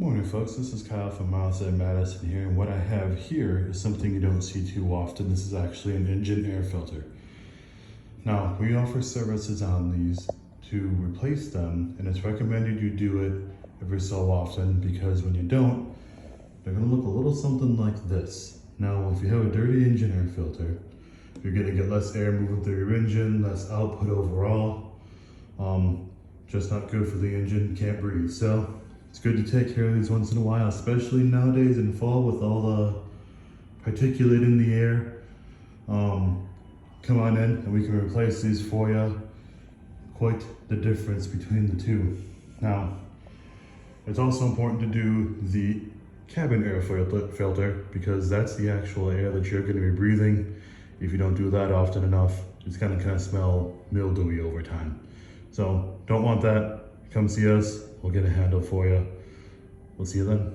Morning folks, this is Kyle from Mazda Madison here, and what I have here is something you don't see too often. This is actually an engine air filter. Now, we offer services on these to replace them, and it's recommended you do it every so often because when you don't, they're gonna look a little something like this. Now, if you have a dirty engine air filter, you're gonna get less air moving through your engine, less output overall. Just not good for the engine, can't breathe. So it's good to take care of these once in a while, especially nowadays in fall with all the particulate in the air. Come on in and we can replace these for you. Quite the difference between the two. Now, it's also important to do the cabin air filter because that's the actual air that you're going to be breathing. If you don't do that often enough, it's going to kind of smell mildewy over time. So don't want that. Come see us. We'll get a handle for you. We'll see you then.